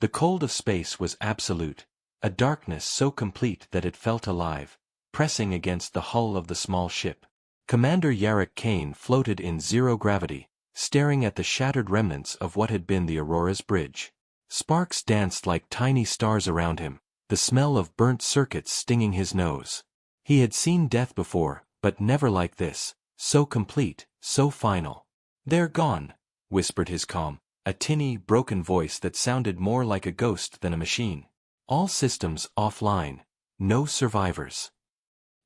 The cold of space was absolute, a darkness so complete that it felt alive, pressing against the hull of the small ship. Commander Yarrick Kane floated in zero gravity, staring at the shattered remnants of what had been the Aurora's bridge. Sparks danced like tiny stars around him, the smell of burnt circuits stinging his nose. He had seen death before, but never like this, so complete, so final. "They're gone," whispered his comm, a tinny, broken voice that sounded more like a ghost than a machine. "All systems offline. No survivors."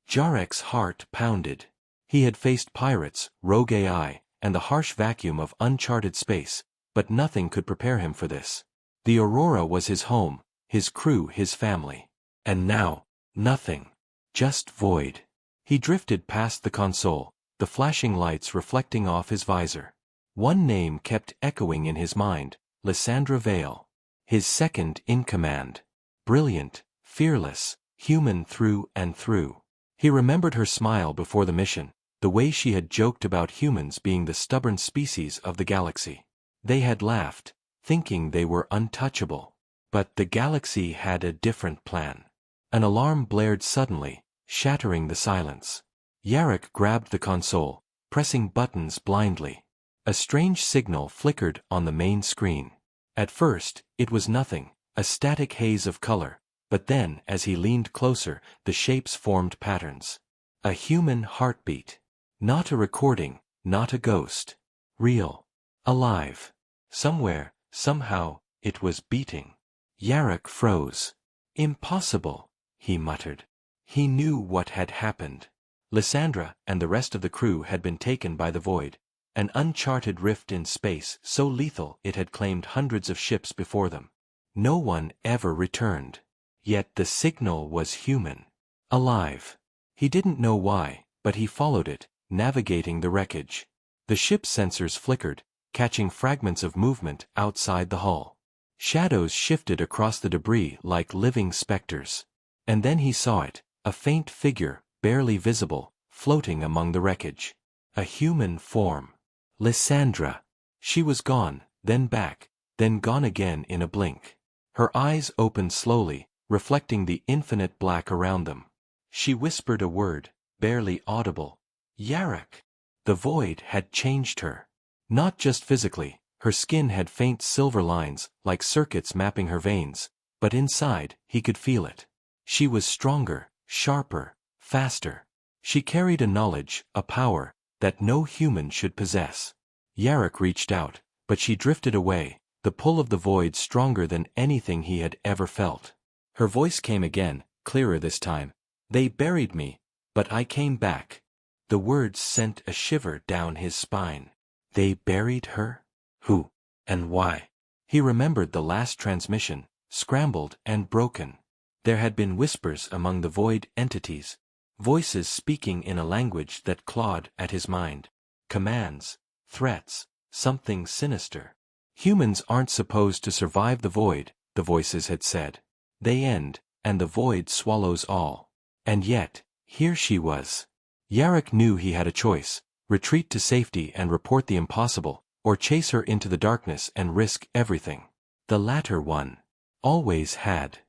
Jarek's heart pounded. He had faced pirates, rogue AI, and the harsh vacuum of uncharted space, but nothing could prepare him for this. The Aurora was his home, his crew his family. And now, nothing. Just void. He drifted past the console, the flashing lights reflecting off his visor. One name kept echoing in his mind, Lysandra Vale. His second in command. Brilliant, fearless, human through and through. He remembered her smile before the mission, the way she had joked about humans being the stubborn species of the galaxy. They had laughed, thinking they were untouchable. But the galaxy had a different plan. An alarm blared suddenly, shattering the silence. Yarrick grabbed the console, pressing buttons blindly. A strange signal flickered on the main screen. At first, it was nothing, a static haze of color, but then, as he leaned closer, the shapes formed patterns. A human heartbeat. Not a recording, not a ghost. Real. Alive. Somewhere, somehow, it was beating. Yarrick froze. "Impossible," he muttered. He knew what had happened. Lysandra and the rest of the crew had been taken by the void, an uncharted rift in space so lethal it had claimed hundreds of ships before them. No one ever returned. Yet the signal was human. Alive. He didn't know why, but he followed it, navigating the wreckage. The ship's sensors flickered, catching fragments of movement outside the hull. Shadows shifted across the debris like living specters. And then he saw it, a faint figure, barely visible, floating among the wreckage. A human form. Lysandra. She was gone, then back, then gone again in a blink. Her eyes opened slowly, reflecting the infinite black around them. She whispered a word, barely audible. "Yarrick." The void had changed her. Not just physically, her skin had faint silver lines, like circuits mapping her veins, but inside, he could feel it. She was stronger, sharper, faster. She carried a knowledge, a power, that no human should possess. Yarrick reached out, but she drifted away, the pull of the void stronger than anything he had ever felt. Her voice came again, clearer this time. "They buried me, but I came back." The words sent a shiver down his spine. They buried her? Who? And why? He remembered the last transmission, scrambled and broken. There had been whispers among the void entities, voices speaking in a language that clawed at his mind. Commands, threats, something sinister. "Humans aren't supposed to survive the void," the voices had said. "They end, and the void swallows all." And yet, here she was. Yarrick knew he had a choice: retreat to safety and report the impossible, or chase her into the darkness and risk everything. The latter one. Always had.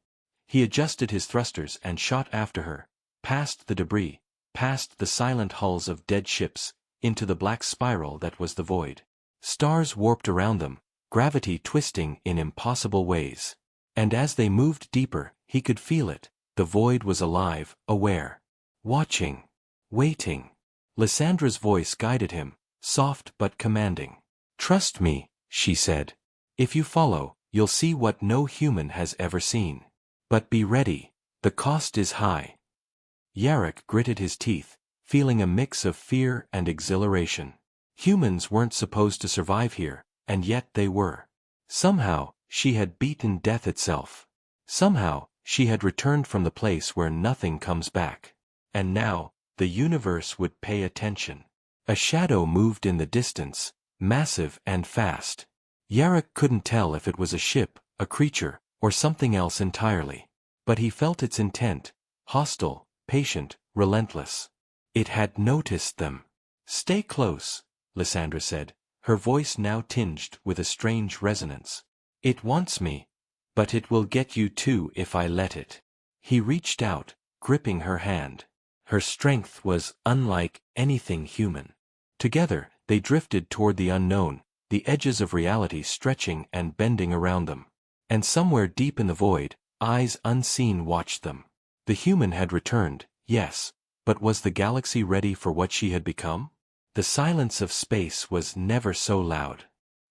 He adjusted his thrusters and shot after her, past the debris, past the silent hulls of dead ships, into the black spiral that was the void. Stars warped around them, gravity twisting in impossible ways. And as they moved deeper, he could feel it. The void was alive, aware. Watching. Waiting. Lysandra's voice guided him, soft but commanding. "Trust me," she said. "If you follow, you'll see what no human has ever seen. But be ready. The cost is high." Yarrick gritted his teeth, feeling a mix of fear and exhilaration. Humans weren't supposed to survive here, and yet they were. Somehow, she had beaten death itself. Somehow, she had returned from the place where nothing comes back. And now, the universe would pay attention. A shadow moved in the distance, massive and fast. Yarrick couldn't tell if it was a ship, a creature, or something else entirely. But he felt its intent, hostile, patient, relentless. It had noticed them. "Stay close," Lysandra said, her voice now tinged with a strange resonance. "It wants me." But it will get you too if I let it. He reached out, gripping her hand. Her strength was unlike anything human. Together, they drifted toward the unknown, the edges of reality stretching and bending around them. And somewhere deep in the void, eyes unseen watched them. The human had returned, yes, but was the galaxy ready for what she had become? The silence of space was never so loud.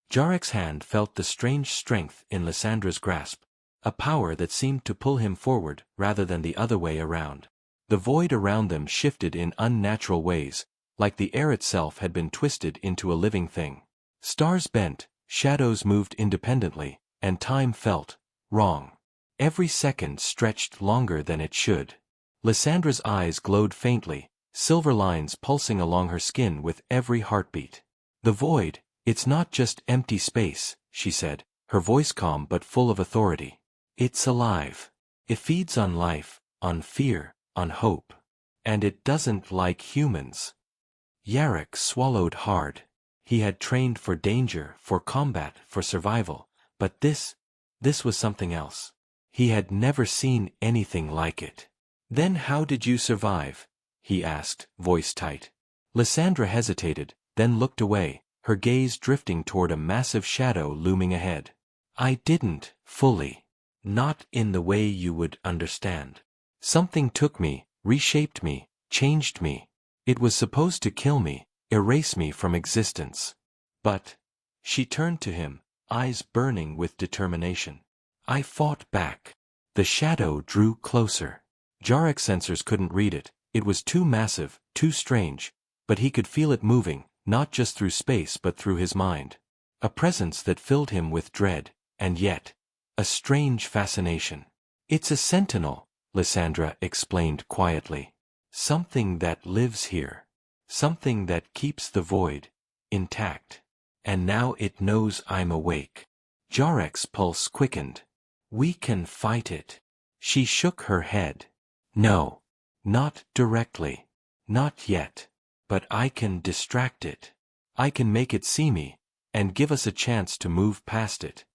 Jarek's hand felt the strange strength in Lyssandra's grasp, a power that seemed to pull him forward rather than the other way around. The void around them shifted in unnatural ways, like the air itself had been twisted into a living thing. Stars bent, shadows moved independently, and time felt wrong. Every second stretched longer than it should. Lyssandra's eyes glowed faintly, silver lines pulsing along her skin with every heartbeat. The void, it's not just empty space, she said, her voice calm but full of authority. It's alive. It feeds on life, on fear, on hope. And it doesn't like humans. Yarek swallowed hard. He had trained for danger, for combat, for survival, but this was something else. He had never seen anything like it. Then how did you survive? He asked, voice tight. Lysandra hesitated, then looked away, her gaze drifting toward a massive shadow looming ahead. I didn't, fully. Not in the way you would understand. Something took me, reshaped me, changed me. It was supposed to kill me, erase me from existence. But, she turned to him, eyes burning with determination. I fought back. The shadow drew closer. Jarek's sensors couldn't read it, it was too massive, too strange, but he could feel it moving, not just through space but through his mind. A presence that filled him with dread, and yet, a strange fascination. It's a sentinel, Lysandra explained quietly. Something that lives here. Something that keeps the void intact. And now it knows I'm awake. Jarek's pulse quickened. We can fight it. She shook her head. No. Not directly. Not yet. But I can distract it. I can make it see me, and give us a chance to move past it.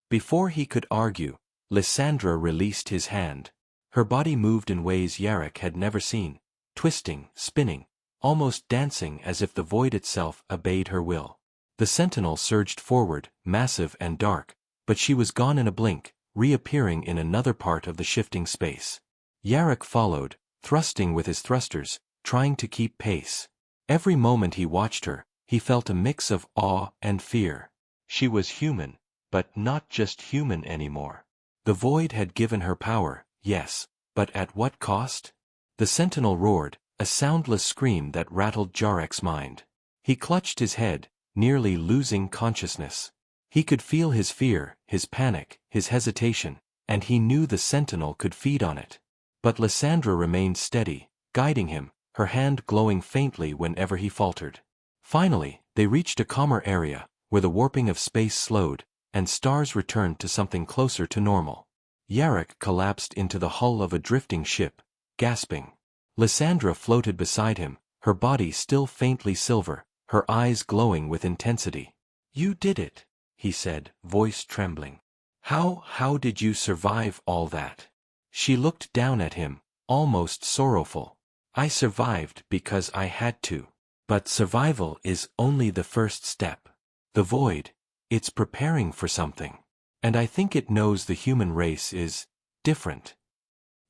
Before he could argue, Lysandra released his hand. Her body moved in ways Yarek had never seen, twisting, spinning, almost dancing as if the void itself obeyed her will. The sentinel surged forward, massive and dark, but she was gone in a blink, reappearing in another part of the shifting space. Yarek followed, thrusting with his thrusters, trying to keep pace. Every moment he watched her, he felt a mix of awe and fear. She was human, but not just human anymore. The void had given her power, yes, but at what cost? The sentinel roared, a soundless scream that rattled Jarek's mind. He clutched his head, nearly losing consciousness. He could feel his fear, his panic, his hesitation, and he knew the sentinel could feed on it. But Lysandra remained steady, guiding him, her hand glowing faintly whenever he faltered. Finally, they reached a calmer area, where the warping of space slowed, and stars returned to something closer to normal. Yarek collapsed into the hull of a drifting ship, gasping. Lysandra floated beside him, her body still faintly silver, her eyes glowing with intensity. You did it, he said, voice trembling. How did you survive all that? She looked down at him, almost sorrowful. I survived because I had to. But survival is only the first step. The void, it's preparing for something. And I think it knows the human race is different.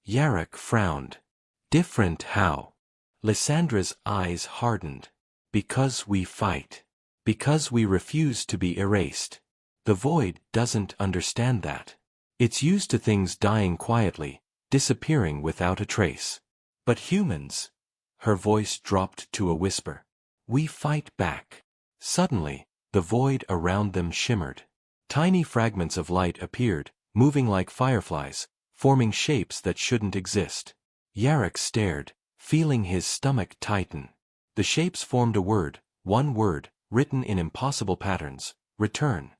Yarek frowned. Different how? Lysandra's eyes hardened. Because we fight. Because we refuse to be erased. The void doesn't understand that. It's used to things dying quietly, disappearing without a trace. But humans, her voice dropped to a whisper. We fight back. Suddenly, the void around them shimmered. Tiny fragments of light appeared, moving like fireflies, forming shapes that shouldn't exist. Yarek stared, feeling his stomach tighten. The shapes formed a word, one word, written in impossible patterns, return.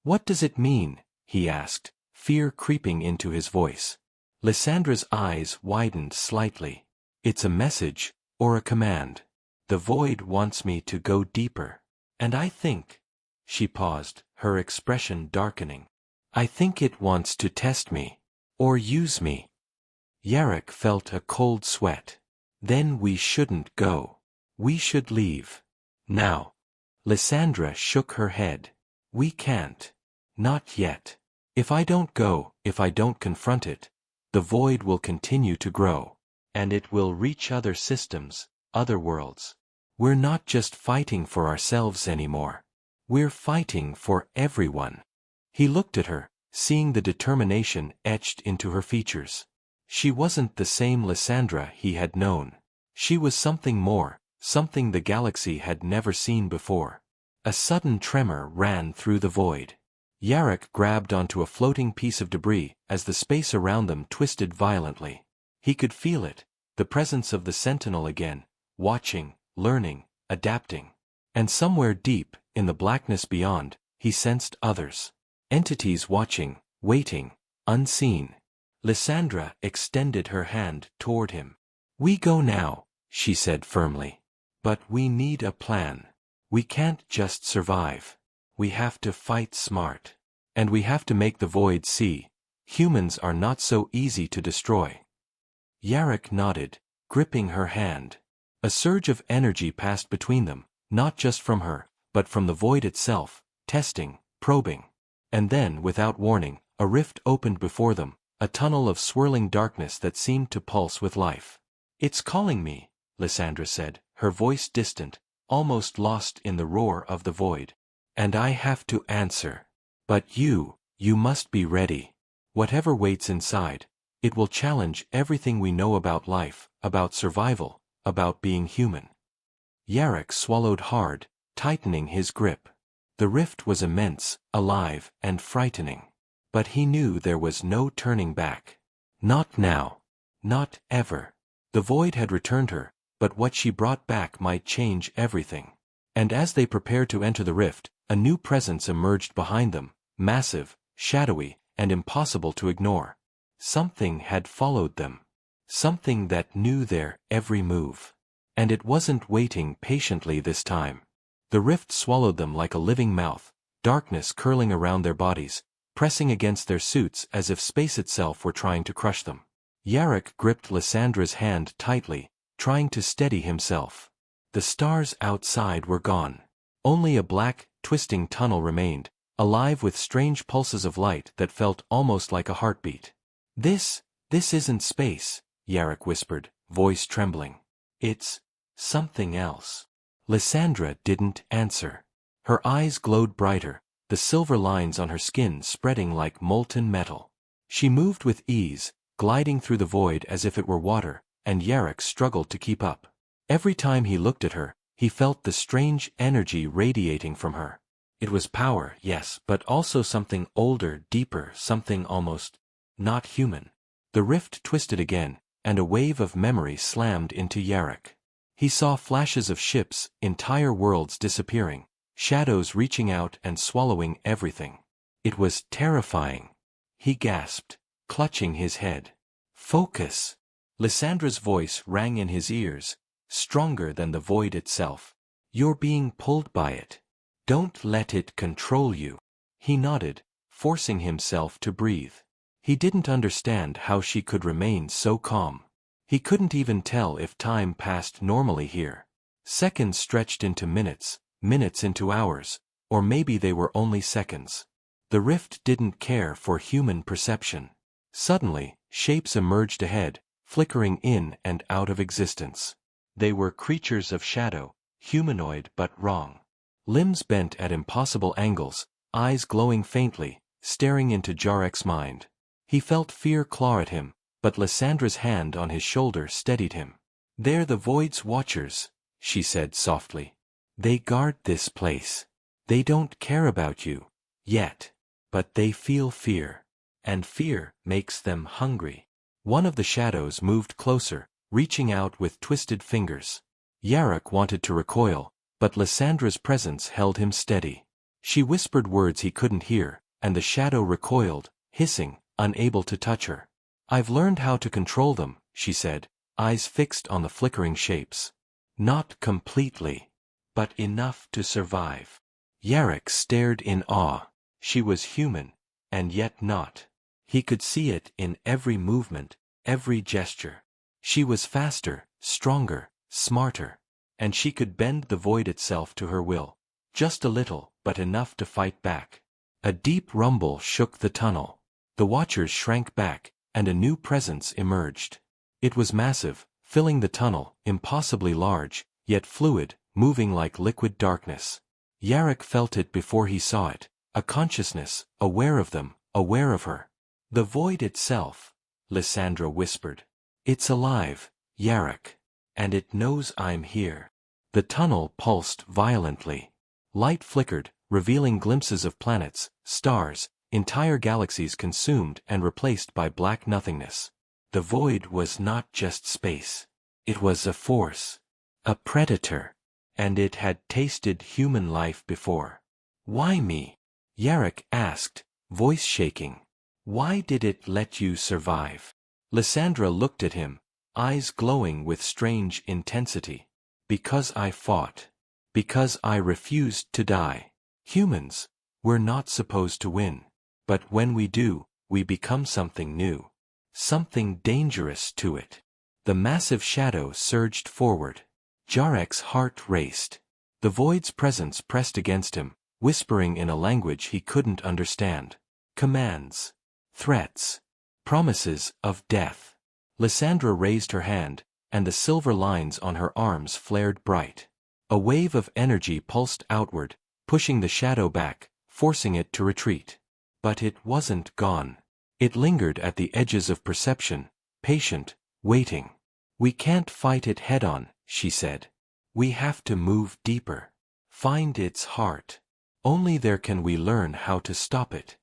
What does it mean? He asked, fear creeping into his voice. Lysandra's eyes widened slightly. It's a message, or a command. The void wants me to go deeper. And I think... She paused, her expression darkening. I think it wants to test me. Or use me. Yarrick felt a cold sweat. Then we shouldn't go. We should leave. Now. Lysandra shook her head. We can't. Not yet. If I don't go, if I don't confront it, the void will continue to grow. And it will reach other systems, other worlds. We're not just fighting for ourselves anymore. We're fighting for everyone. He looked at her, seeing the determination etched into her features. She wasn't the same Lysandra he had known. She was something more, something the galaxy had never seen before. A sudden tremor ran through the void. Yarrick grabbed onto a floating piece of debris as the space around them twisted violently. He could feel it, the presence of the Sentinel again, watching, learning, adapting. And somewhere deep, in the blackness beyond, he sensed others. Entities watching, waiting, unseen. Lysandra extended her hand toward him. We go now, she said firmly. But we need a plan. We can't just survive. We have to fight smart. And we have to make the void see. Humans are not so easy to destroy. Yarrick nodded, gripping her hand. A surge of energy passed between them, not just from her, but from the void itself, testing, probing. And then, without warning, a rift opened before them, a tunnel of swirling darkness that seemed to pulse with life. It's calling me, Lysandra said, her voice distant, almost lost in the roar of the void. And I have to answer. But you must be ready. Whatever waits inside, it will challenge everything we know about life, about survival, about being human. Yarrick swallowed hard, tightening his grip. The rift was immense, alive, and frightening. But he knew there was no turning back. Not now. Not ever. The void had returned her, but what she brought back might change everything. And as they prepared to enter the rift, a new presence emerged behind them, massive, shadowy, and impossible to ignore. Something had followed them. Something that knew their every move. And it wasn't waiting patiently this time. The rift swallowed them like a living mouth, darkness curling around their bodies, pressing against their suits as if space itself were trying to crush them. Yarrick gripped Lysandra's hand tightly, trying to steady himself. The stars outside were gone. Only a black, twisting tunnel remained, alive with strange pulses of light that felt almost like a heartbeat. This isn't space, Yarrick whispered, voice trembling. It's something else. Lysandra didn't answer. Her eyes glowed brighter, the silver lines on her skin spreading like molten metal. She moved with ease, gliding through the void as if it were water, and Yarrick struggled to keep up. Every time he looked at her, he felt the strange energy radiating from her. It was power, yes, but also something older, deeper, something almost not human. The rift twisted again, and a wave of memory slammed into Yarrick. He saw flashes of ships, entire worlds disappearing, shadows reaching out and swallowing everything. It was terrifying. He gasped, clutching his head. Focus! Lysandra's voice rang in his ears, stronger than the void itself. You're being pulled by it. Don't let it control you. He nodded, forcing himself to breathe. He didn't understand how she could remain so calm. He couldn't even tell if time passed normally here. Seconds stretched into minutes, minutes into hours, or maybe they were only seconds. The rift didn't care for human perception. Suddenly, shapes emerged ahead, flickering in and out of existence. They were creatures of shadow, humanoid but wrong. Limbs bent at impossible angles, eyes glowing faintly, staring into Yarrick's mind. He felt fear claw at him, but Lysandra's hand on his shoulder steadied him. They're the Void's Watchers, she said softly. They guard this place. They don't care about you, yet. But they feel fear. And fear makes them hungry. One of the shadows moved closer, reaching out with twisted fingers. Yarrick wanted to recoil, but Lysandra's presence held him steady. She whispered words he couldn't hear, and the shadow recoiled, hissing, unable to touch her. I've learned how to control them, she said, eyes fixed on the flickering shapes. Not completely, but enough to survive. Yarrick stared in awe. She was human, and yet not. He could see it in every movement, every gesture. She was faster, stronger, smarter, and she could bend the void itself to her will. Just a little, but enough to fight back. A deep rumble shook the tunnel. The watchers shrank back, and a new presence emerged. It was massive, filling the tunnel, impossibly large, yet fluid, moving like liquid darkness. Yarrick felt it before he saw it, a consciousness, aware of them, aware of her. The void itself, Lysandra whispered. It's alive, Yarrick. And it knows I'm here. The tunnel pulsed violently. Light flickered, revealing glimpses of planets, stars, entire galaxies consumed and replaced by black nothingness. The void was not just space. It was a force. A predator. And it had tasted human life before. Why me? Yarrick asked, voice shaking. Why did it let you survive? Lysandra looked at him, eyes glowing with strange intensity. Because I fought. Because I refused to die. Humans, we're not supposed to win. But when we do, we become something new. Something dangerous to it. The massive shadow surged forward. Yarrick's heart raced. The void's presence pressed against him, whispering in a language he couldn't understand. Commands. Threats. Promises of death. Lysandra raised her hand, and the silver lines on her arms flared bright. A wave of energy pulsed outward, pushing the shadow back, forcing it to retreat. But it wasn't gone. It lingered at the edges of perception, patient, waiting. We can't fight it head-on, she said. We have to move deeper. Find its heart. Only there can we learn how to stop it.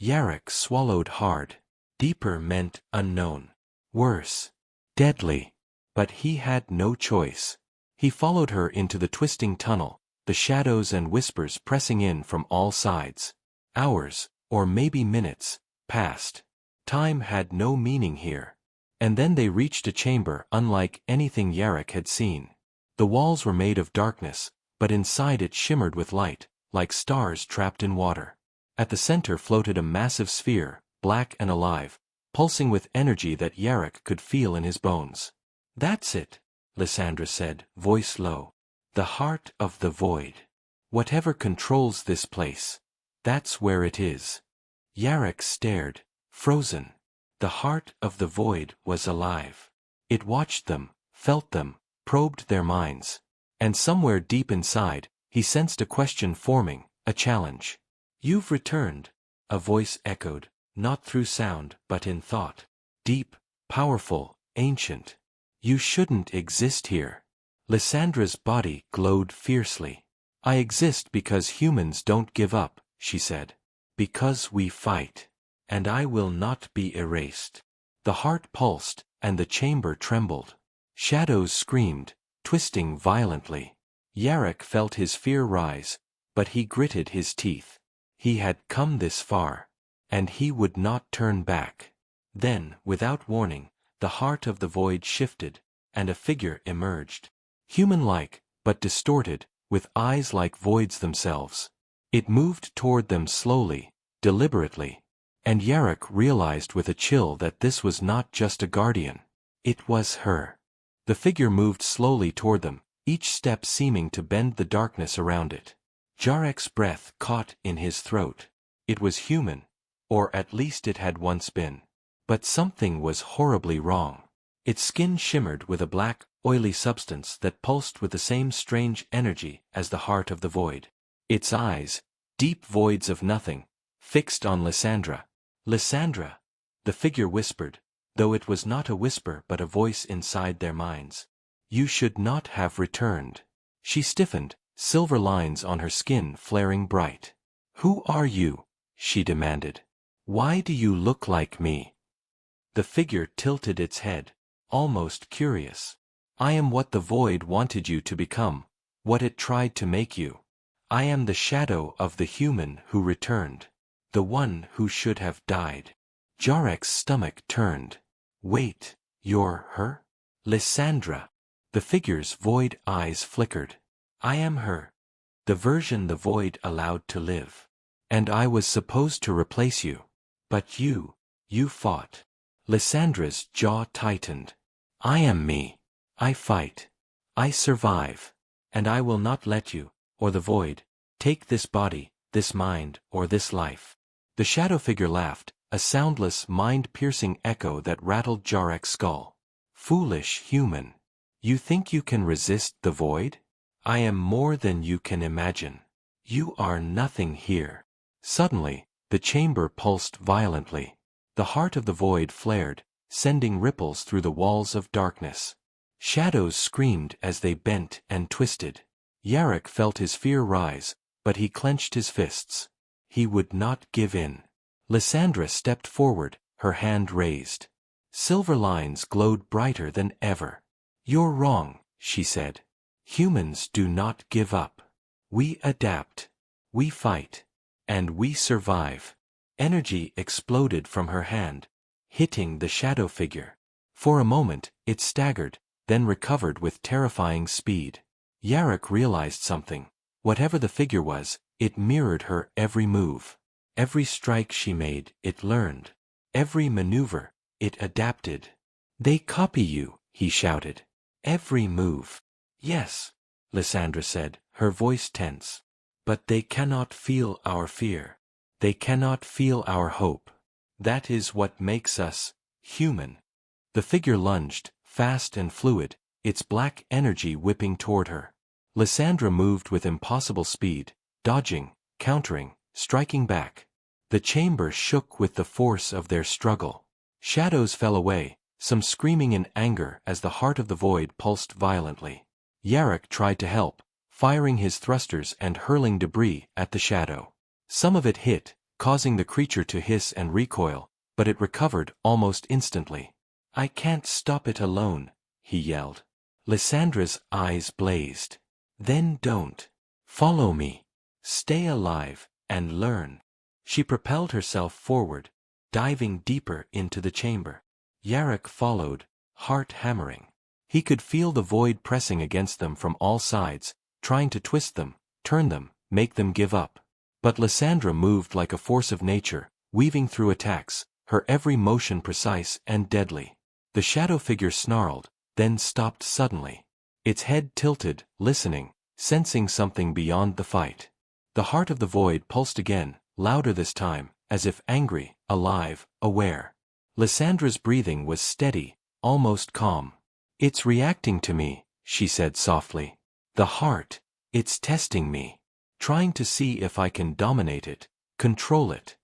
Yarrick swallowed hard. Deeper meant unknown. Worse. Deadly. But he had no choice. He followed her into the twisting tunnel, the shadows and whispers pressing in from all sides. Hours, or maybe minutes, passed. Time had no meaning here. And then they reached a chamber unlike anything Yarrick had seen. The walls were made of darkness, but inside it shimmered with light, like stars trapped in water. At the center floated a massive sphere, black and alive, pulsing with energy that Yarrick could feel in his bones. That's it, Lysandra said, voice low. The heart of the void. Whatever controls this place, that's where it is. Yarrick stared, frozen. The heart of the void was alive. It watched them, felt them, probed their minds. And somewhere deep inside, he sensed a question forming, a challenge. You've returned, a voice echoed, not through sound but in thought. Deep, powerful, ancient. You shouldn't exist here. Lysandra's body glowed fiercely. I exist because humans don't give up, she said. Because we fight. And I will not be erased. The heart pulsed, and the chamber trembled. Shadows screamed, twisting violently. Yarrick felt his fear rise, but he gritted his teeth. He had come this far, and he would not turn back. Then, without warning, the heart of the void shifted, and a figure emerged. Human-like, but distorted, with eyes like voids themselves. It moved toward them slowly, deliberately. And Yarrick realized with a chill that this was not just a guardian. It was her. The figure moved slowly toward them, each step seeming to bend the darkness around it. Yarrick's breath caught in his throat. It was human, or at least it had once been. But something was horribly wrong. Its skin shimmered with a black, oily substance that pulsed with the same strange energy as the heart of the void. Its eyes, deep voids of nothing, fixed on Lysandra. Lysandra, the figure whispered, though it was not a whisper but a voice inside their minds. You should not have returned. She stiffened, silver lines on her skin flaring bright. Who are you? She demanded. Why do you look like me? The figure tilted its head, almost curious. I am what the void wanted you to become, what it tried to make you. I am the shadow of the human who returned. The one who should have died. Yarrick's stomach turned. Wait, you're her? Lysandra. The figure's void eyes flickered. I am her. The version the void allowed to live. And I was supposed to replace you. But you fought. Lyssandra's jaw tightened. I am me. I fight. I survive. And I will not let you, or the void, take this body, this mind, or this life. The shadow figure laughed, a soundless, mind-piercing echo that rattled Jarek's skull. Foolish human. You think you can resist the void? I am more than you can imagine. You are nothing here. Suddenly, the chamber pulsed violently. The heart of the void flared, sending ripples through the walls of darkness. Shadows screamed as they bent and twisted. Yarek felt his fear rise, but he clenched his fists. He would not give in. Lysandra stepped forward, her hand raised. Silver lines glowed brighter than ever. You're wrong, she said. Humans do not give up. We adapt. We fight. And we survive. Energy exploded from her hand, hitting the shadow figure. For a moment, it staggered, then recovered with terrifying speed. Yarek realized something. Whatever the figure was, it mirrored her every move. Every strike she made, it learned. Every maneuver, it adapted. They copy you, he shouted. Every move. Yes, Lysandra said, her voice tense. But they cannot feel our fear. They cannot feel our hope. That is what makes us human. The figure lunged, fast and fluid, its black energy whipping toward her. Lysandra moved with impossible speed, dodging, countering, striking back. The chamber shook with the force of their struggle. Shadows fell away, some screaming in anger as the heart of the void pulsed violently. Yarek tried to help, firing his thrusters and hurling debris at the shadow. Some of it hit, causing the creature to hiss and recoil, but it recovered almost instantly. I can't stop it alone, he yelled. Lysandra's eyes blazed. Then don't. Follow me. Stay alive, and learn. She propelled herself forward, diving deeper into the chamber. Yarek followed, heart hammering. He could feel the void pressing against them from all sides, trying to twist them, turn them, make them give up. But Lysandra moved like a force of nature, weaving through attacks, her every motion precise and deadly. The shadow figure snarled, then stopped suddenly. Its head tilted, listening, sensing something beyond the fight. The heart of the void pulsed again, louder this time, as if angry, alive, aware. Lysandra's breathing was steady, almost calm. It's reacting to me, she said softly. The heart, it's testing me. Trying to see if I can dominate it, control it.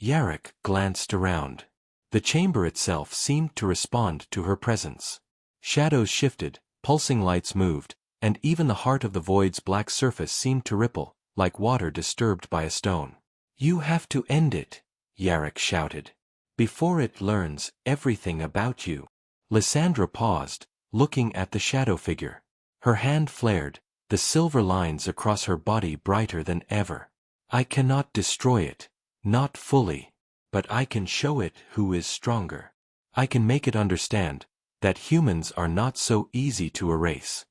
Yarek glanced around. The chamber itself seemed to respond to her presence. Shadows shifted, pulsing lights moved, and even the heart of the void's black surface seemed to ripple, like water disturbed by a stone. You have to end it, Yarek shouted. Before it learns everything about you. Lysandra paused, looking at the shadow figure. Her hand flared, the silver lines across her body brighter than ever. I cannot destroy it, not fully, but I can show it who is stronger. I can make it understand that humans are not so easy to erase.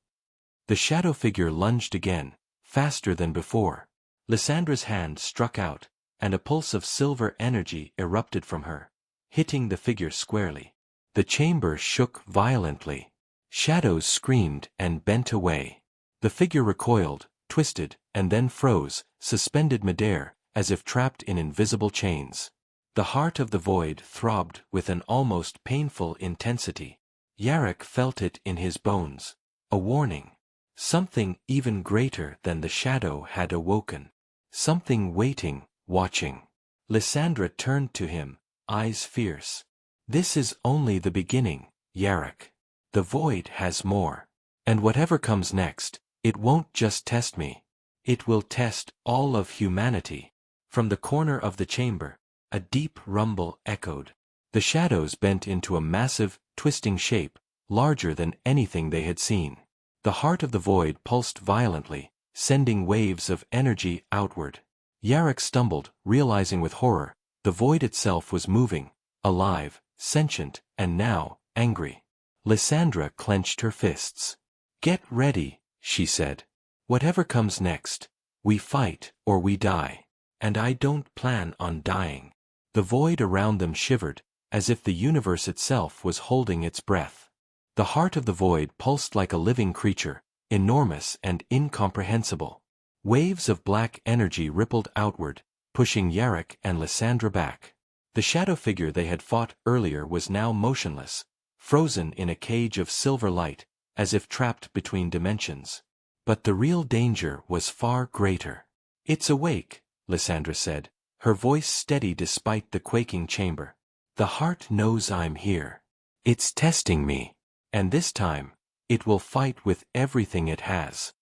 The shadow figure lunged again, faster than before. Lysandra's hand struck out, and a pulse of silver energy erupted from her, hitting the figure squarely. The chamber shook violently. Shadows screamed and bent away. The figure recoiled, twisted, and then froze, suspended midair, as if trapped in invisible chains. The heart of the void throbbed with an almost painful intensity. Yarek felt it in his bones. A warning. Something even greater than the shadow had awoken. Something waiting, watching. Lysandra turned to him, eyes fierce. This is only the beginning, Yarek. The void has more. And whatever comes next, it won't just test me. It will test all of humanity. From the corner of the chamber, a deep rumble echoed. The shadows bent into a massive, twisting shape, larger than anything they had seen. The heart of the void pulsed violently, sending waves of energy outward. Yarek stumbled, realizing with horror, the void itself was moving, alive, sentient, and now, angry. Lysandra clenched her fists. Get ready, she said. Whatever comes next, we fight or we die. And I don't plan on dying. The void around them shivered, as if the universe itself was holding its breath. The heart of the void pulsed like a living creature, enormous and incomprehensible. Waves of black energy rippled outward, pushing Yarok and Lysandra back. The shadow figure they had fought earlier was now motionless, frozen in a cage of silver light, as if trapped between dimensions. But the real danger was far greater. "It's awake," Lysandra said, her voice steady despite the quaking chamber. "The heart knows I'm here. It's testing me. And this time, it will fight with everything it has."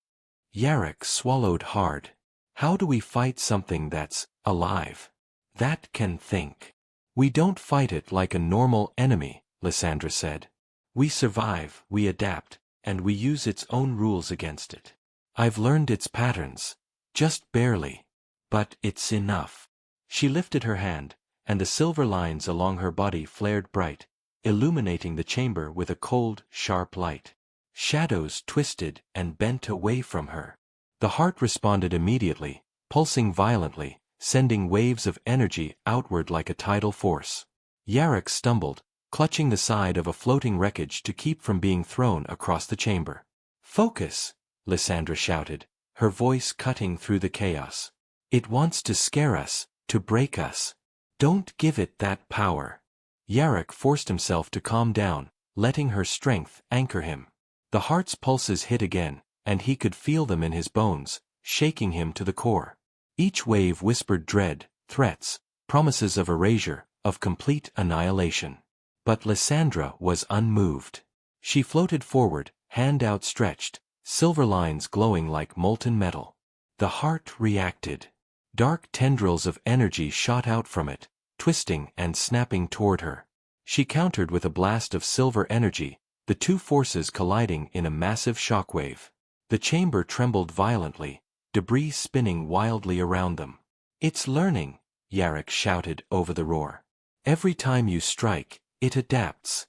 Yarok swallowed hard. "How do we fight something that's alive? That can think?" "We don't fight it like a normal enemy," Lysandra said. "We survive, we adapt, and we use its own rules against it. I've learned its patterns. Just barely. But it's enough." She lifted her hand, and the silver lines along her body flared bright, illuminating the chamber with a cold, sharp light. Shadows twisted and bent away from her. The heart responded immediately, pulsing violently, sending waves of energy outward like a tidal force. Yarok stumbled, clutching the side of a floating wreckage to keep from being thrown across the chamber. "Focus!" Lysandra shouted, her voice cutting through the chaos. "It wants to scare us, to break us. Don't give it that power." Yarok forced himself to calm down, letting her strength anchor him. The heart's pulses hit again, and he could feel them in his bones, shaking him to the core. Each wave whispered dread, threats, promises of erasure, of complete annihilation. But Lysandra was unmoved. She floated forward, hand outstretched, silver lines glowing like molten metal. The heart reacted. Dark tendrils of energy shot out from it, twisting and snapping toward her. She countered with a blast of silver energy, the two forces colliding in a massive shockwave. The chamber trembled violently, debris spinning wildly around them. "It's learning," Yarok shouted over the roar. "Every time you strike, it adapts."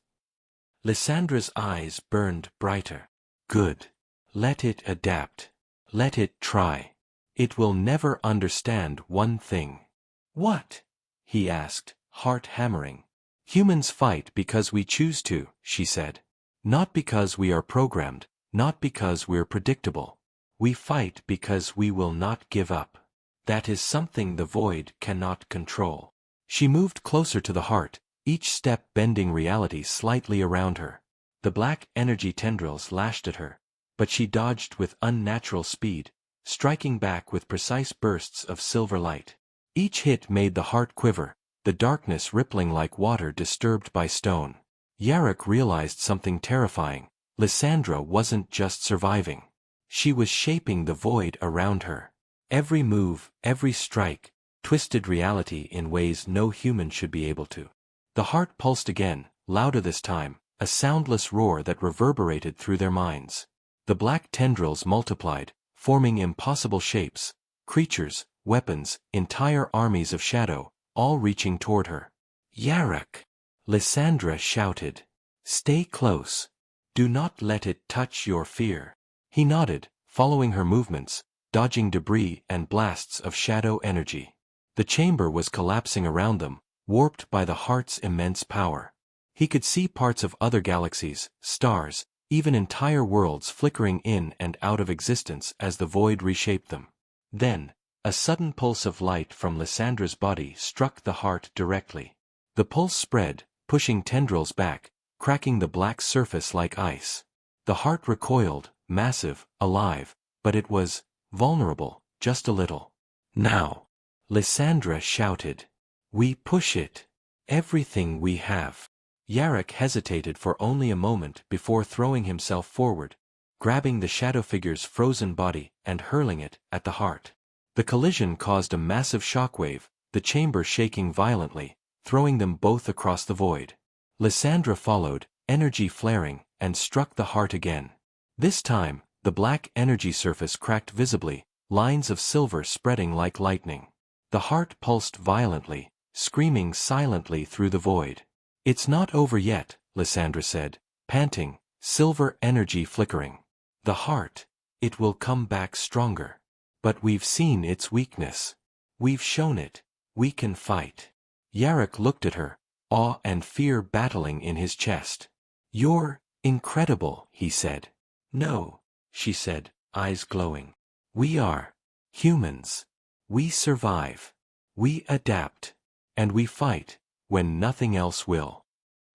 Lysandra's eyes burned brighter. "Good. Let it adapt. Let it try. It will never understand one thing." "What?" he asked, heart hammering. "Humans fight because we choose to," she said. "Not because we are programmed, not because we're predictable. We fight because we will not give up. That is something the void cannot control." She moved closer to the heart, each step bending reality slightly around her. The black energy tendrils lashed at her, but she dodged with unnatural speed, striking back with precise bursts of silver light. Each hit made the heart quiver, the darkness rippling like water disturbed by stone. Yarok realized something terrifying. Lysandra wasn't just surviving. She was shaping the void around her. Every move, every strike, twisted reality in ways no human should be able to. The heart pulsed again, louder this time, a soundless roar that reverberated through their minds. The black tendrils multiplied, forming impossible shapes, creatures, weapons, entire armies of shadow, all reaching toward her. "Yarok!" Lysandra shouted. "Stay close. Do not let it touch your fear." He nodded, following her movements, dodging debris and blasts of shadow energy. The chamber was collapsing around them, warped by the heart's immense power. He could see parts of other galaxies, stars, even entire worlds flickering in and out of existence as the void reshaped them. Then, a sudden pulse of light from Lysandra's body struck the heart directly. The pulse spread, pushing tendrils back, cracking the black surface like ice. The heart recoiled, massive, alive, but it was vulnerable, just a little. "Now!" Lysandra shouted. "We push it. Everything we have." Yarok hesitated for only a moment before throwing himself forward, grabbing the shadow figure's frozen body and hurling it at the heart. The collision caused a massive shockwave, the chamber shaking violently, throwing them both across the void. Lysandra followed, energy flaring, and struck the heart again. This time, the black energy surface cracked visibly, lines of silver spreading like lightning. The heart pulsed violently, screaming silently through the void. "It's not over yet," Lysandra said, panting, silver energy flickering. "The heart, it will come back stronger. But we've seen its weakness. We've shown it. We can fight. Yarok looked at her, awe and fear battling in his chest. You're incredible, he said. No, she said, eyes glowing. We are humans. We survive. We adapt. And we fight when nothing else will.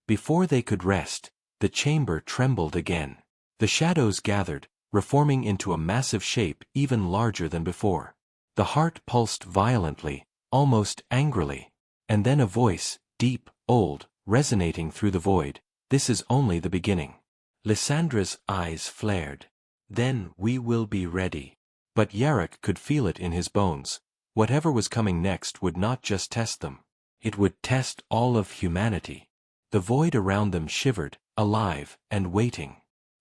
Before they could rest, the chamber trembled again. The shadows gathered, reforming into a massive shape even larger than before. The heart pulsed violently, almost angrily. And then a voice, deep, old, resonating through the void. This is only the beginning. Lysandra's eyes flared. Then we will be ready. But Yarok could feel it in his bones. Whatever was coming next would not just test them. It would test all of humanity. The void around them shivered, alive, and waiting.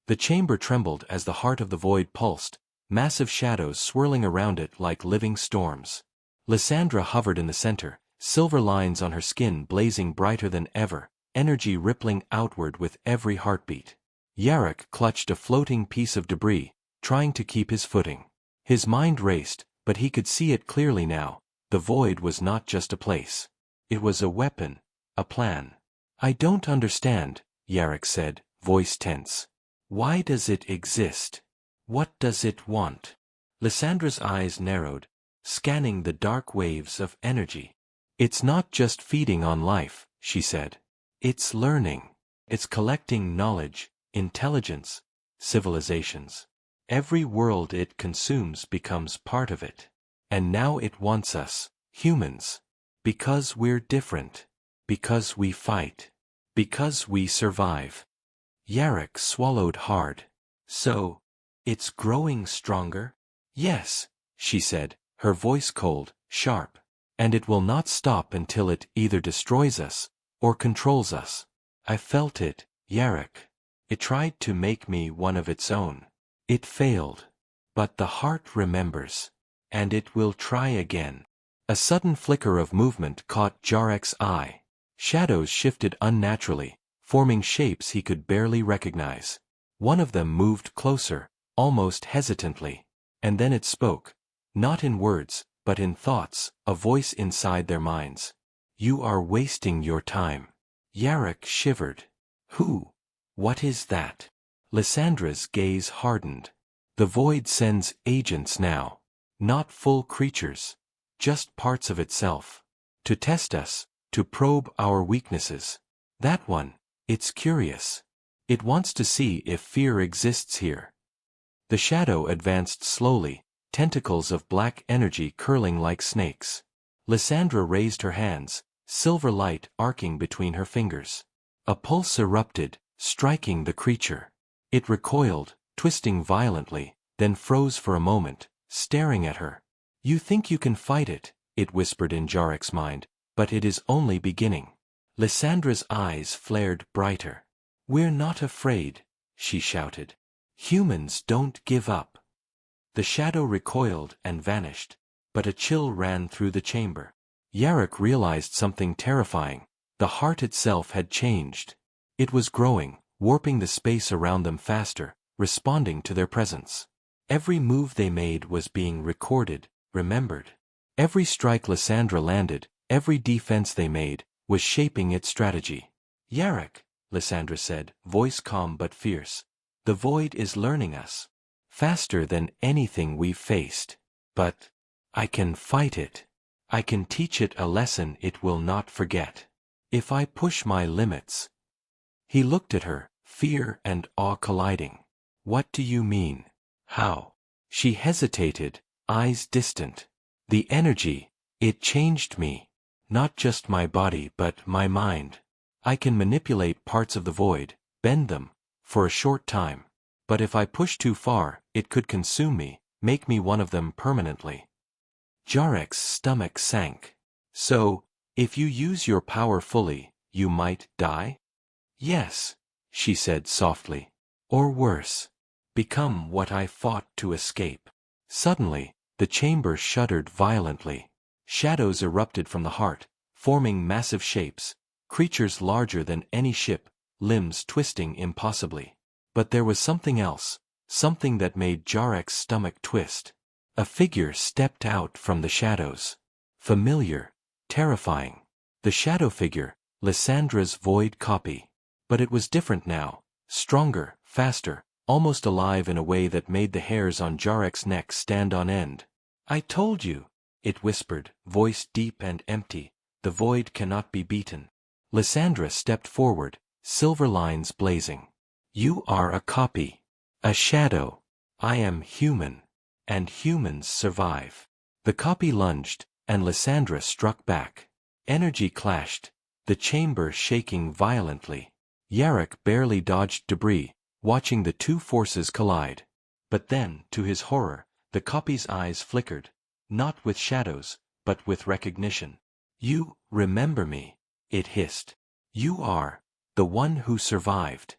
The chamber trembled as the heart of the void pulsed, massive shadows swirling around it like living storms. Lysandra hovered in the center, silver lines on her skin blazing brighter than ever, energy rippling outward with every heartbeat. Yarok clutched a floating piece of debris, trying to keep his footing. His mind raced, but he could see it clearly now. The void was not just a place. It was a weapon, a plan. I don't understand, Yarok said, voice tense. Why does it exist? What does it want? Lysandra's eyes narrowed, scanning the dark waves of energy. It's not just feeding on life, she said. It's learning. It's collecting knowledge, intelligence, civilizations. Every world it consumes becomes part of it. And now it wants us, humans. Because we're different. Because we fight. Because we survive. Yarok swallowed hard. So, it's growing stronger? Yes, she said, her voice cold, sharp. And it will not stop until it either destroys us, or controls us. I felt it, Yarok. It tried to make me one of its own. It failed. But the heart remembers. And it will try again. A sudden flicker of movement caught Jarek's eye. Shadows shifted unnaturally, forming shapes he could barely recognize. One of them moved closer, almost hesitantly. And then it spoke. Not in words, but in thoughts, a voice inside their minds. You are wasting your time. Yarok shivered. Who? What is that? Lysandra's gaze hardened. The void sends agents now. Not full creatures. Just parts of itself. To test us, to probe our weaknesses. That one, it's curious. It wants to see if fear exists here. The shadow advanced slowly, tentacles of black energy curling like snakes. Lysandra raised her hands, silver light arcing between her fingers. A pulse erupted, striking the creature. It recoiled, twisting violently, then froze for a moment, staring at her. You think you can fight it, it whispered in Jarek's mind, but it is only beginning. Lysandra's eyes flared brighter. We're not afraid, she shouted. Humans don't give up. The shadow recoiled and vanished, but a chill ran through the chamber. Yarok realized something terrifying. The heart itself had changed. It was growing, warping the space around them faster, responding to their presence. Every move they made was being recorded, remembered. Every strike Lysandra landed, every defense they made, was shaping its strategy. Yarok, Lysandra said, voice calm but fierce. The void is learning us. Faster than anything we've faced. But I can fight it. I can teach it a lesson it will not forget. If I push my limits. He looked at her, fear and awe colliding. What do you mean? How? She hesitated, eyes distant. The energy, it changed me. Not just my body but my mind. I can manipulate parts of the void, bend them, for a short time. But if I push too far, it could consume me, make me one of them permanently. Jarek's stomach sank. So, if you use your power fully, you might die? Yes, she said softly. Or worse. Become what I fought to escape. Suddenly, the chamber shuddered violently. Shadows erupted from the heart, forming massive shapes, creatures larger than any ship, limbs twisting impossibly. But there was something else, something that made Jarek's stomach twist. A figure stepped out from the shadows. Familiar. Terrifying. The shadow figure, Lyssandra's void copy. But it was different now. Stronger, faster, almost alive in a way that made the hairs on Jarek's neck stand on end. "I told you," it whispered, voice deep and empty, "the void cannot be beaten." Lysandra stepped forward, silver lines blazing. "You are a copy. A shadow. I am human. And humans survive." The copy lunged, and Lysandra struck back. Energy clashed, the chamber shaking violently. Yarek barely dodged debris, watching the two forces collide. But then, to his horror, the copy's eyes flickered, not with shadows, but with recognition. "You remember me," it hissed. "You are the one who survived."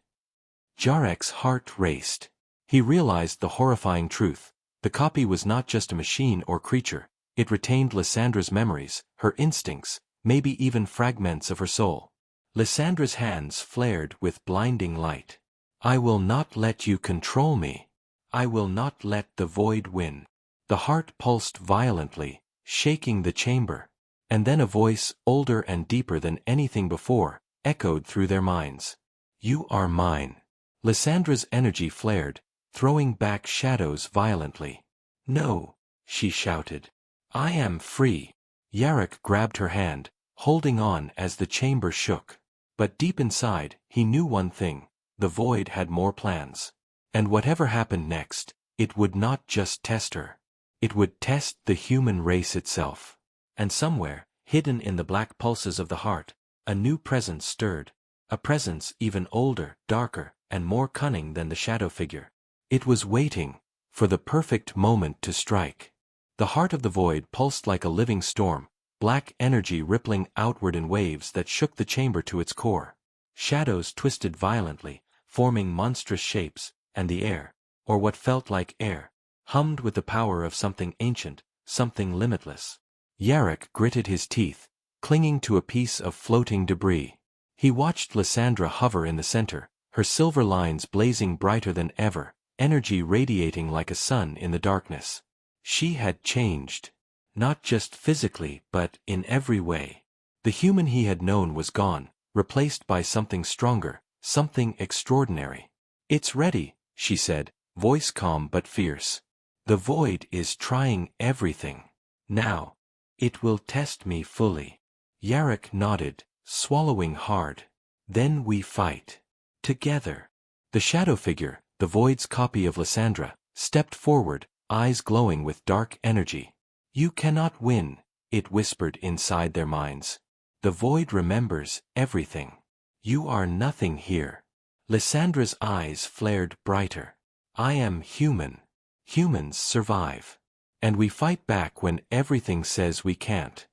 Jarek's heart raced. He realized the horrifying truth. The copy was not just a machine or creature. It retained Lysandra's memories, her instincts, maybe even fragments of her soul. Lysandra's hands flared with blinding light. "I will not let you control me. I will not let the void win." The heart pulsed violently, shaking the chamber. And then a voice, older and deeper than anything before, echoed through their minds. "You are mine." Lysandra's energy flared, throwing back shadows violently. "No," she shouted. "I am free." Yarek grabbed her hand, holding on as the chamber shook. But deep inside, he knew one thing: the void had more plans. And whatever happened next, it would not just test her. It would test the human race itself. And somewhere, hidden in the black pulses of the heart, a new presence stirred. A presence even older, darker, and more cunning than the shadow figure. It was waiting for the perfect moment to strike. The heart of the void pulsed like a living storm, black energy rippling outward in waves that shook the chamber to its core. Shadows twisted violently, forming monstrous shapes, and the air, or what felt like air, hummed with the power of something ancient, something limitless. Yarek gritted his teeth, clinging to a piece of floating debris. He watched Lysandra hover in the center, her silver lines blazing brighter than ever, energy radiating like a sun in the darkness. She had changed. Not just physically, but in every way. The human he had known was gone, replaced by something stronger, something extraordinary. "It's ready," she said, voice calm but fierce. "The void is trying everything. Now, it will test me fully." Yarek nodded, swallowing hard. "Then we fight. Together." The shadow figure, the void's copy of Lysandra, stepped forward, eyes glowing with dark energy. "You cannot win," it whispered inside their minds. "The void remembers everything. You are nothing here." Lysandra's eyes flared brighter. "I am human. Humans survive. And we fight back when everything says we can't."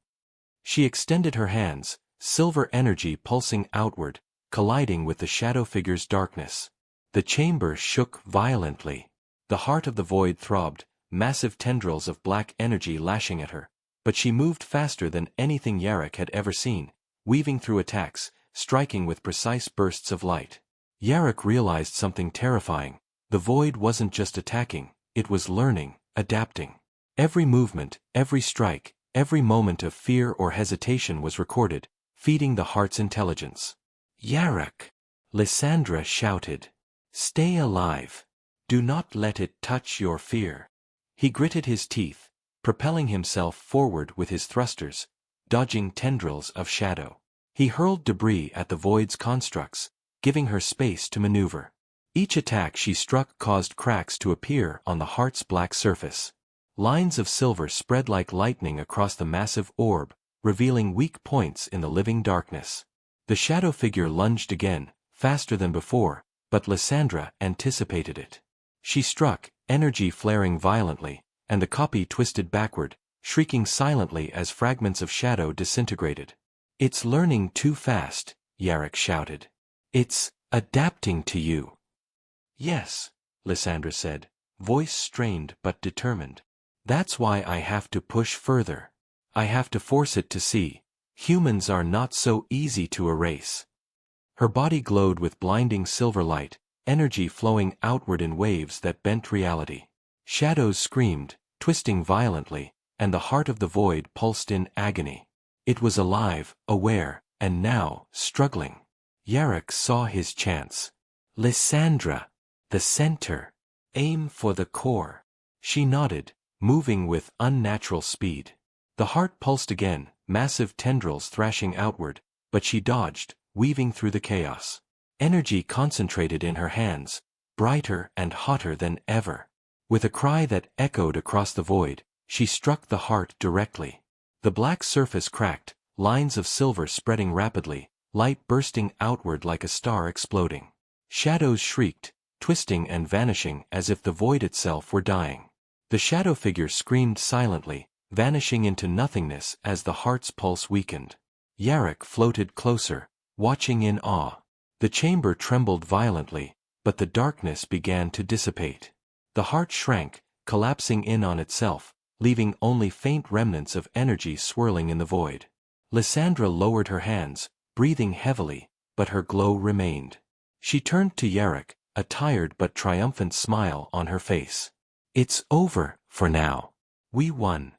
She extended her hands, silver energy pulsing outward, colliding with the shadow figure's darkness. The chamber shook violently. The heart of the void throbbed, massive tendrils of black energy lashing at her. But she moved faster than anything Yarek had ever seen, weaving through attacks, striking with precise bursts of light. Yarek realized something terrifying. The void wasn't just attacking, it was learning, adapting. Every movement, every strike, every moment of fear or hesitation was recorded, feeding the heart's intelligence. "Yarek!" Lysandra shouted. "Stay alive. Do not let it touch your fear." He gritted his teeth, propelling himself forward with his thrusters, dodging tendrils of shadow. He hurled debris at the void's constructs, giving her space to maneuver. Each attack she struck caused cracks to appear on the heart's black surface. Lines of silver spread like lightning across the massive orb, revealing weak points in the living darkness. The shadow figure lunged again, faster than before, but Lysandra anticipated it. She struck, energy flaring violently, and the copy twisted backward, shrieking silently as fragments of shadow disintegrated. "It's learning too fast," Yarek shouted. "It's adapting to you." "Yes," Lysandra said, voice strained but determined. "That's why I have to push further. I have to force it to see. Humans are not so easy to erase." Her body glowed with blinding silver light, energy flowing outward in waves that bent reality. Shadows screamed, twisting violently, and the heart of the void pulsed in agony. It was alive, aware, and now, struggling. Yarok saw his chance. Lysandra! The center. Aim for the core. She nodded, moving with unnatural speed. The heart pulsed again, massive tendrils thrashing outward, but she dodged, weaving through the chaos. Energy concentrated in her hands, brighter and hotter than ever. With a cry that echoed across the void, she struck the heart directly. The black surface cracked, lines of silver spreading rapidly, light bursting outward like a star exploding. Shadows shrieked, twisting and vanishing as if the void itself were dying. The shadow figure screamed silently, vanishing into nothingness as the heart's pulse weakened. Yarok floated closer, watching in awe. The chamber trembled violently, but the darkness began to dissipate. The heart shrank, collapsing in on itself, leaving only faint remnants of energy swirling in the void. Lysandra lowered her hands, breathing heavily, but her glow remained. She turned to Yarok, a tired but triumphant smile on her face. "It's over, for now. We won."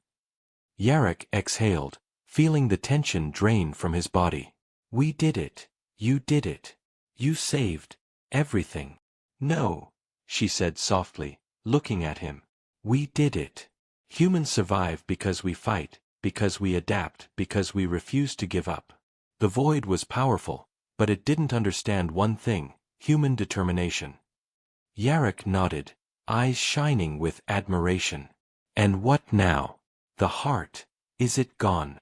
Yarok exhaled, feeling the tension drain from his body. "We did it. You did it. You saved everything." "No," she said softly, looking at him. "We did it. Humans survive because we fight, because we adapt, because we refuse to give up." The void was powerful, but it didn't understand one thing: human determination. Yarok nodded, eyes shining with admiration. "And what now? The heart, is it gone?"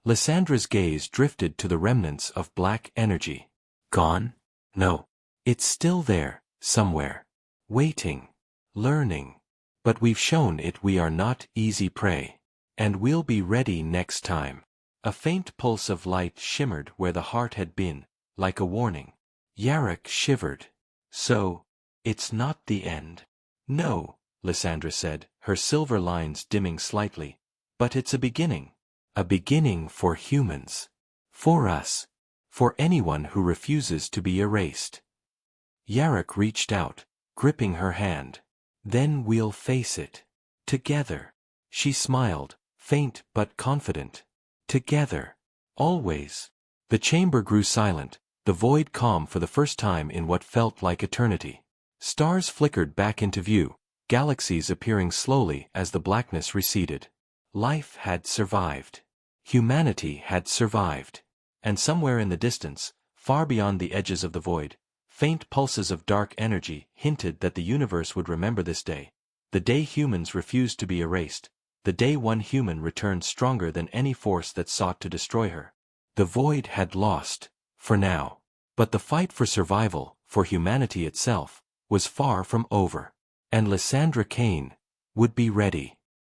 Lysandra's gaze drifted to the remnants of black energy. "Gone? No. It's still there, somewhere. Waiting. Learning. But we've shown it we are not easy prey. And we'll be ready next time." A faint pulse of light shimmered where the heart had been, like a warning. Yarok shivered. "So, it's not the end." "No," Lysandra said, her silver lines dimming slightly. "But it's a beginning. A beginning for humans. For us. For anyone who refuses to be erased." Yarok reached out, gripping her hand. "Then we'll face it. Together." She smiled, faint but confident. "Together. Always." The chamber grew silent, the void calm for the first time in what felt like eternity. Stars flickered back into view, galaxies appearing slowly as the blackness receded. Life had survived. Humanity had survived. And somewhere in the distance, far beyond the edges of the void, faint pulses of dark energy hinted that the universe would remember this day. The day humans refused to be erased. The day one human returned stronger than any force that sought to destroy her. The void had lost, for now. But the fight for survival, for humanity itself, was far from over. And Lysandra Kane would be ready.